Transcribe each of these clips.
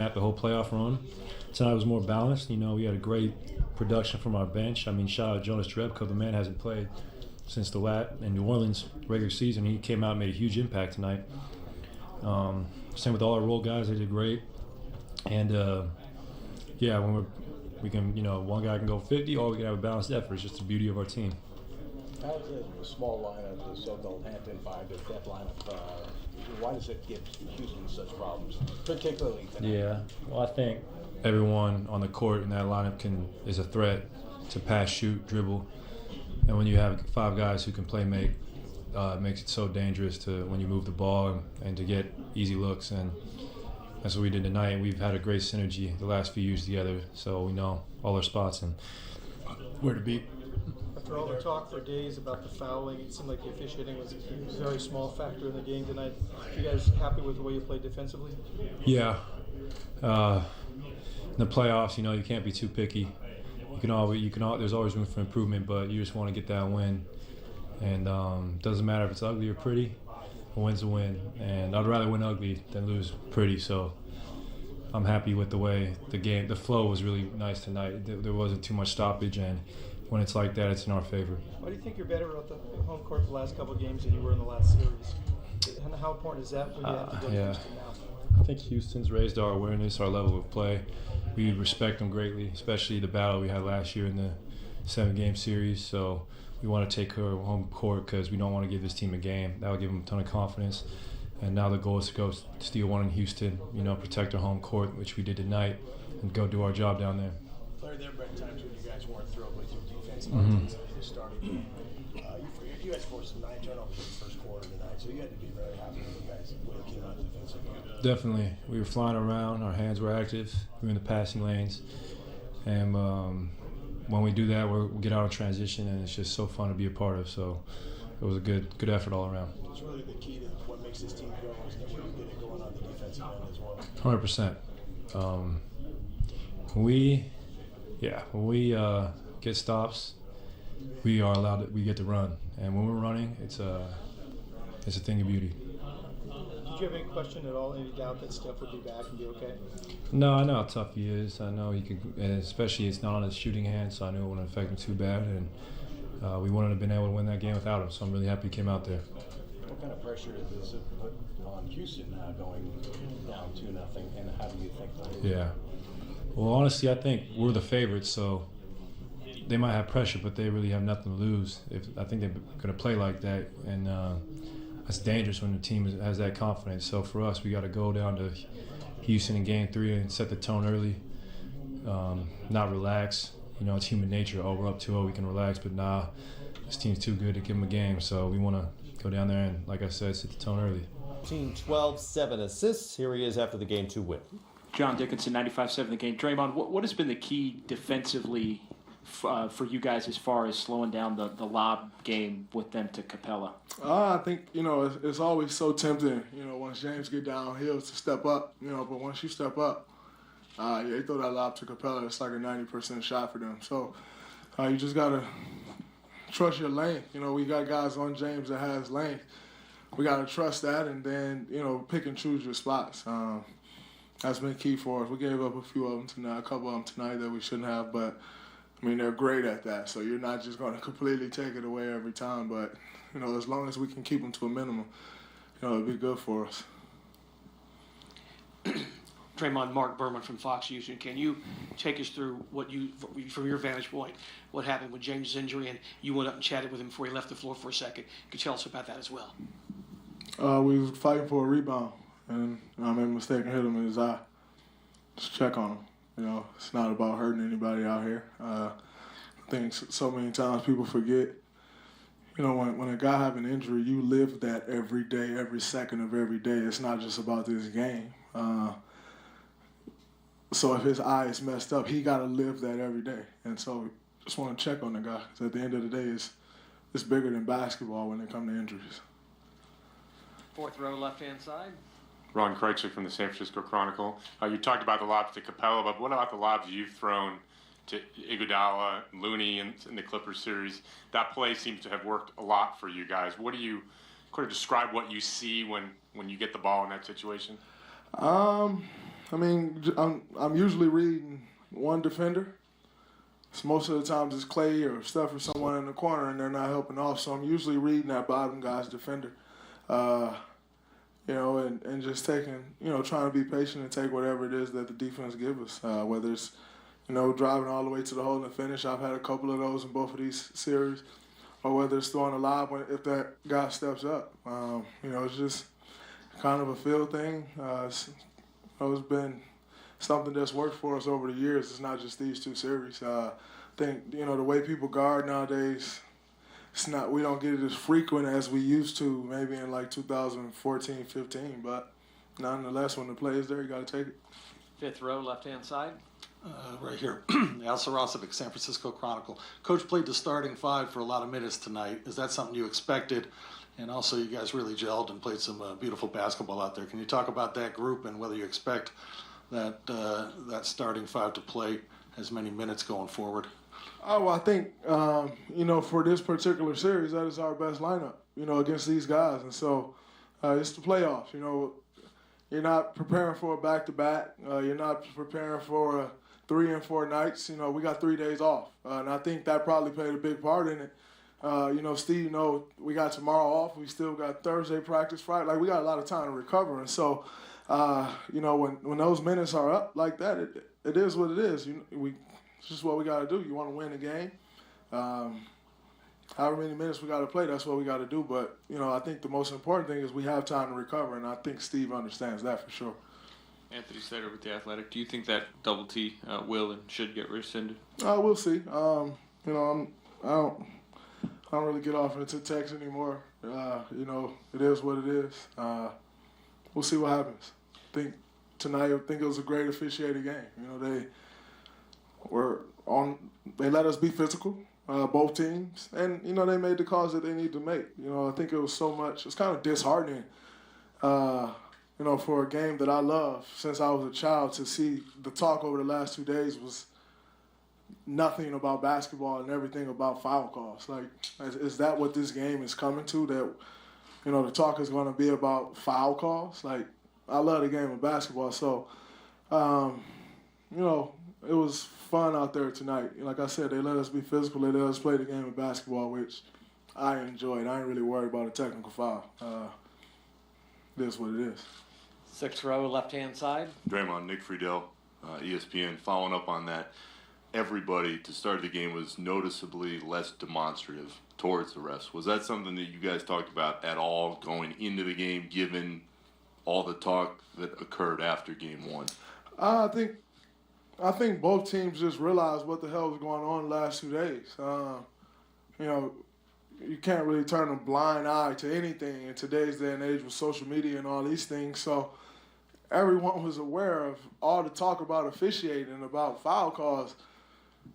at the whole playoff run. Tonight was more balanced. We had a great production from our bench. Shout out Jonas Drebko. The man hasn't played since the in New Orleans regular season. He came out and made a huge impact tonight. Same with all our role guys. They did great. And when we can, one guy can go 50, or we can have a balanced effort. It's just the beauty of our team. How's a small lineup, the so-called Hampton Five, the depth lineup, why does it give Houston such problems, particularly tonight? Yeah, well, I think everyone on the court in that lineup is a threat to pass, shoot, dribble. And when you have 5 guys who can play make, it makes it so dangerous to when you move the ball and to get easy looks. And that's what we did tonight. We've had a great synergy the last few years together, so we know all our spots and where to be. After all the talk for days about the fouling, it seemed like the officiating was a very small factor in the game tonight. Are you guys happy with the way you played defensively? Yeah. In the playoffs, you can't be too picky. There's always room for improvement, but you just want to get that win. And doesn't matter if it's ugly or pretty, a win's a win. And I'd rather win ugly than lose pretty. So I'm happy with the way the flow was really nice tonight. There wasn't too much stoppage, and when it's like that, it's in our favor. Why do you think you're better at the home court the last couple of games than you were in the last series? And how important is that when you have to go to Houston now? I think Houston's raised our awareness, our level of play. We respect them greatly, especially the battle we had last year in the 7-game series. So we want to take her home court because we don't want to give this team a game. That would give them a ton of confidence. And now the goal is to go steal one in Houston, protect our home court, which we did tonight, and go do our job down there. Larry, there were times when you guys weren't thrilled with your defensive actions in the starting game. You guys forced 9 turnovers in the first quarter tonight, so you had to be very happy with you guys when it came out defensively. Definitely. We were flying around. Our hands were active. We were in the passing lanes. And when we do that, we get out of transition, and it's just so fun to be a part of. So it was a good effort all around. It's really the key to what makes this team go is that you get it going on the defensive end as well. 100%. When we get stops, we get to run. And when we're running, it's a thing of beauty. Did you have any question at all, any doubt that Steph would be back and be okay? No, I know how tough he is. I know he could, and especially it's not on his shooting hand, so I knew it wouldn't affect him too bad. And we wouldn't have been able to win that game without him, so I'm really happy he came out there. What kind of pressure does it put on Houston now going down 2-0, and how do you think that? Yeah. Well, honestly, I think we're the favorites, so they might have pressure, but they really have nothing to lose. I think they're going to play like that, and that's dangerous when the team has that confidence. So for us, we got to go down to Houston in Game 3 and set the tone early, not relax. It's human nature. Oh, we're up 2-0, we can relax, but nah, this team's too good to give them a game. So we want to go down there and, like I said, set the tone early. Team 12, 7 assists. Here he is after the Game 2 win. John Dickinson, 95-7 the game. Draymond, what has been the key defensively for you guys as far as slowing down the lob game with them to Capella? I think, it's always so tempting, once James get downhill to step up, but once you step up, they throw that lob to Capella, it's like a 90% shot for them. So you just got to trust your length. We got guys on James that has length. We got to trust that and then, pick and choose your spots. That's been key for us. We gave up a couple of them tonight that we shouldn't have, but they're great at that. So you're not just going to completely take it away every time, but as long as we can keep them to a minimum, it'll be good for us. Draymond, Mark Berman from Fox Houston. Can you take us through from your vantage point, what happened with James' injury, and you went up and chatted with him before he left the floor for a second? Could you tell us about that as well? We was fighting for a rebound, and I made a mistake and hit him in his eye. Just check on him. It's not about hurting anybody out here. I think so many times people forget, when a guy have an injury, you live that every day, every second of every day. It's not just about this game. So if his eye is messed up, he got to live that every day. And so just want to check on the guy, because at the end of the day, it's bigger than basketball when it comes to injuries. Fourth row, left-hand side. Ron Krejcik from the San Francisco Chronicle. You talked about the lobs to Capella, but what about the lobs you've thrown to Iguodala, Looney in the Clippers series? That play seems to have worked a lot for you guys. Could you describe what you see when you get the ball in that situation? I mean, I'm usually reading one defender. So most of the times it's Klay or Steph or someone in the corner, and they're not helping off. So I'm usually reading that bottom guy's defender, and just taking, trying to be patient and take whatever it is that the defense gives us, whether it's, driving all the way to the hole and finish. I've had a couple of those in both of these series, or whether it's throwing a lob if that guy steps up. It's just kind of a feel thing. It's been something that's worked for us over the years. It's not just these two series. I think, the way people guard nowadays, we don't get it as frequent as we used to maybe in like 2014, 15, but nonetheless, when the play is there, you got to take it. Fifth row, left-hand side. Right here, Al Sarasovic, San Francisco Chronicle. Coach played the starting five for a lot of minutes tonight. Is that something you expected? And also, you guys really gelled and played some beautiful basketball out there. Can you talk about that group and whether you expect that starting five to play as many minutes going forward? Oh, well, I think, for this particular series, that is our best lineup, against these guys. And so it's the playoffs. You're not preparing for a back-to-back. You're not preparing for 3 and 4 nights. We got 3 days off. And I think that probably played a big part in it. Steve, we got tomorrow off. We still got Thursday practice, Friday. Like, we got a lot of time to recover. And so, when those minutes are up like that, it is what it is. It's just what we got to do. You want to win the game. However many minutes we got to play, that's what we got to do. But, I think the most important thing is we have time to recover, and I think Steve understands that for sure. Anthony Slater with The Athletic. Do you think that double T will and should get rescinded? We'll see. I don't really get off into text anymore. It is what it is. We'll see what happens. I think it was a great officiated game. They let us be physical, both teams, and they made the calls that they need to make. I think it was so much. It's kind of disheartening, for a game that I love since I was a child, to see the talk over the last 2 days was nothing about basketball and everything about foul calls. Like, is that what this game is coming to? That the talk is going to be about foul calls? Like, I love the game of basketball, so it was fun out there tonight. Like I said, they let us be physical. They let us play the game of basketball, which I enjoyed. I ain't really worried about a technical foul. It is what it is. Sixth row, left-hand side. Draymond, Nick Friedel, ESPN. Following up on that, everybody to start the game was noticeably less demonstrative towards the refs. Was that something that you guys talked about at all going into the game, given all the talk that occurred after game one? I think both teams just realized what the hell was going on the last 2 days. You can't really turn a blind eye to anything in today's day and age with social media and all these things. So everyone was aware of all the talk about officiating and about foul calls.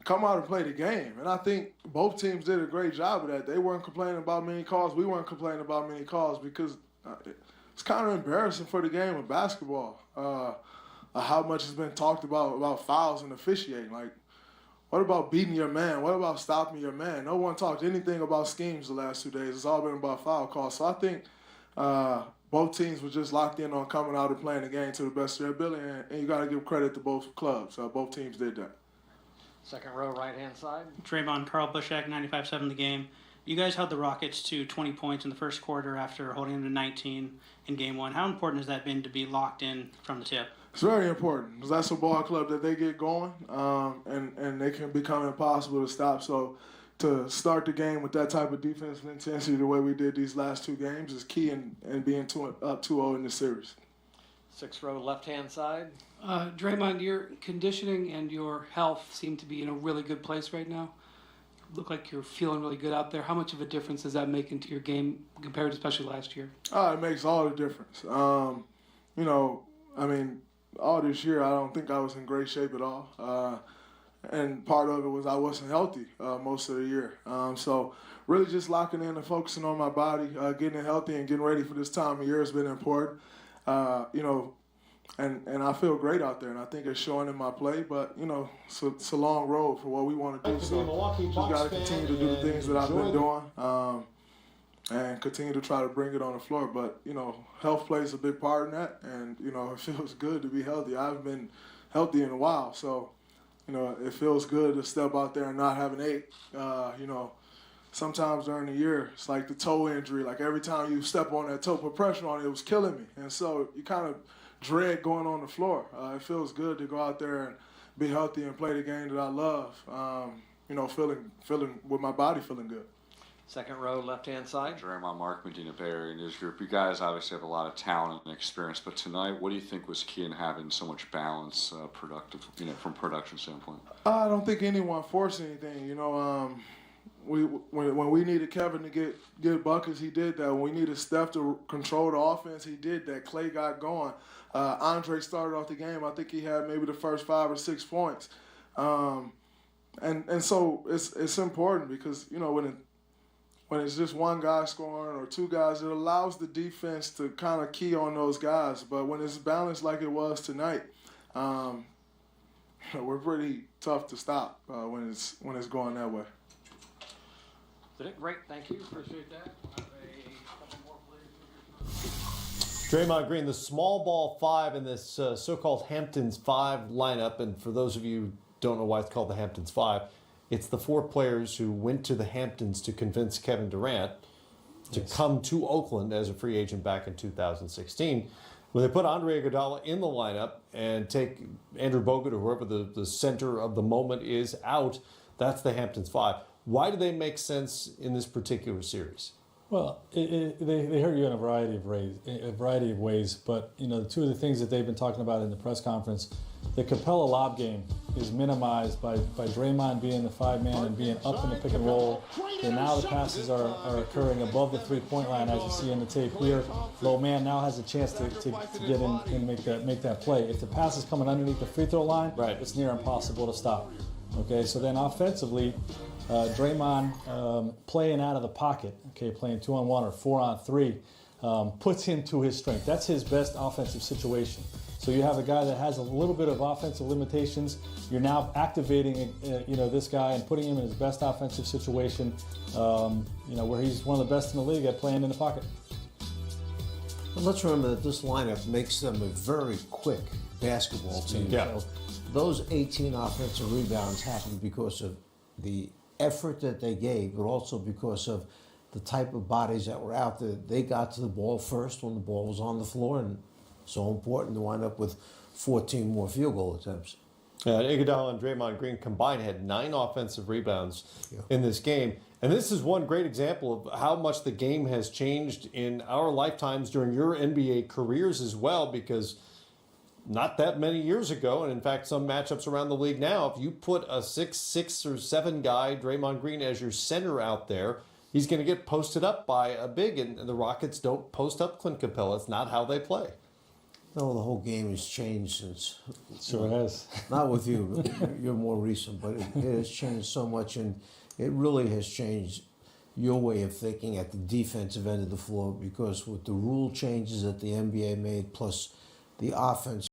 Come out and play the game. And I think both teams did a great job of that. They weren't complaining about many calls. We weren't complaining about many calls because it's kind of embarrassing for the game of basketball. How much has been talked about fouls and officiating. Like, what about beating your man? What about stopping your man? No one talked anything about schemes the last 2 days. It's all been about foul calls. So I think both teams were just locked in on coming out and playing the game to the best of their ability, and you got to give credit to both clubs. Both teams did that. Second row, right-hand side. Draymond, Carl Bushak, 95-7 the game. You guys held the Rockets to 20 points in the first quarter after holding them to 19 in game one. How important has that been to be locked in from the tip? It's very important because that's a ball club that they get going, and they can become impossible to stop. So to start the game with that type of defensive intensity the way we did these last 2 games is key in being up 2-0 in the series. Sixth row, left-hand side. Draymond, your conditioning and your health seem to be in a really good place right now. Look like you're feeling really good out there. How much of a difference does that make into your game compared to especially last year? It makes all the difference. All this year, I don't think I was in great shape at all. And part of it was I wasn't healthy most of the year. So really just locking in and focusing on my body, getting it healthy and getting ready for this time of year has been important. And I feel great out there, and I think it's showing in my play. But, it's a long road for what we want to do. So just got to continue to do the things that I've been doing. and continue to try to bring it on the floor. But, health plays a big part in that, and, it feels good to be healthy. I haven't been healthy in a while, so, it feels good to step out there and not have an ache. Sometimes during the year, it's like the toe injury. Like every time you step on that toe, put pressure on it, it was killing me. And so you kind of dread going on the floor. It feels good to go out there and be healthy and play the game that I love, feeling with my body feeling good. Second row, left-hand side. Draymond, Mark, Medina Bayer in his group. You guys obviously have a lot of talent and experience, but tonight, what do you think was key in having so much balance, from production standpoint? I don't think anyone forced anything. When we needed Kevin to get buckets, he did that. When we needed Steph to control the offense, he did that. Klay got going. Andre started off the game. I think he had maybe the first 5 or 6 points. And so it's important because, when it's just one guy scoring or 2 guys, it allows the defense to kind of key on those guys. But when it's balanced like it was tonight, we're pretty tough to stop when it's going that way. Great, thank you. Appreciate that. Draymond Green, the small ball 5 in this so-called Hamptons 5 lineup. And for those of you who don't know why it's called the Hamptons 5, it's the 4 players who went to the Hamptons to convince Kevin Durant to come to Oakland as a free agent back in 2016. When they put Andre Iguodala in the lineup and take Andrew Bogut or whoever the center of the moment is out, that's the Hamptons 5. Why do they make sense in this particular series? Well, they hurt you in a variety of ways. But 2 of the things that they've been talking about in the press conference, the Capella lob game is minimized by Draymond being the 5-man and being up in the pick and roll. And now the passes are occurring above the 3-point line, as you see in the tape here. Low man now has a chance to get in and make that play. If the pass is coming underneath the free throw line, it's near impossible to stop. Okay, so then offensively, Draymond playing out of the pocket, playing 2-on-1 or 4-on-3, puts him to his strength. That's his best offensive situation. So you have a guy that has a little bit of offensive limitations. You're now activating, this guy and putting him in his best offensive situation, where he's one of the best in the league at playing in the pocket. Well, let's remember that this lineup makes them a very quick basketball team. Yeah. So those 18 offensive rebounds happened because of the effort that they gave, but also because of the type of bodies that were out there. They got to the ball first when the ball was on the floor, and so important to wind up with 14 more field goal attempts. Iguodala and Draymond Green combined had 9 offensive rebounds in this game. And this is one great example of how much the game has changed in our lifetimes during your NBA careers as well, because not that many years ago, and in fact some matchups around the league now, if you put a 6'6" or 7 guy, Draymond Green, as your center out there, he's going to get posted up by a big, and the Rockets don't post up Clint Capella. It's not how they play. No, the whole game has changed since. Sure has. Not with you. You're more recent, but it has changed so much, and it really has changed your way of thinking at the defensive end of the floor, because with the rule changes that the NBA made, plus the offense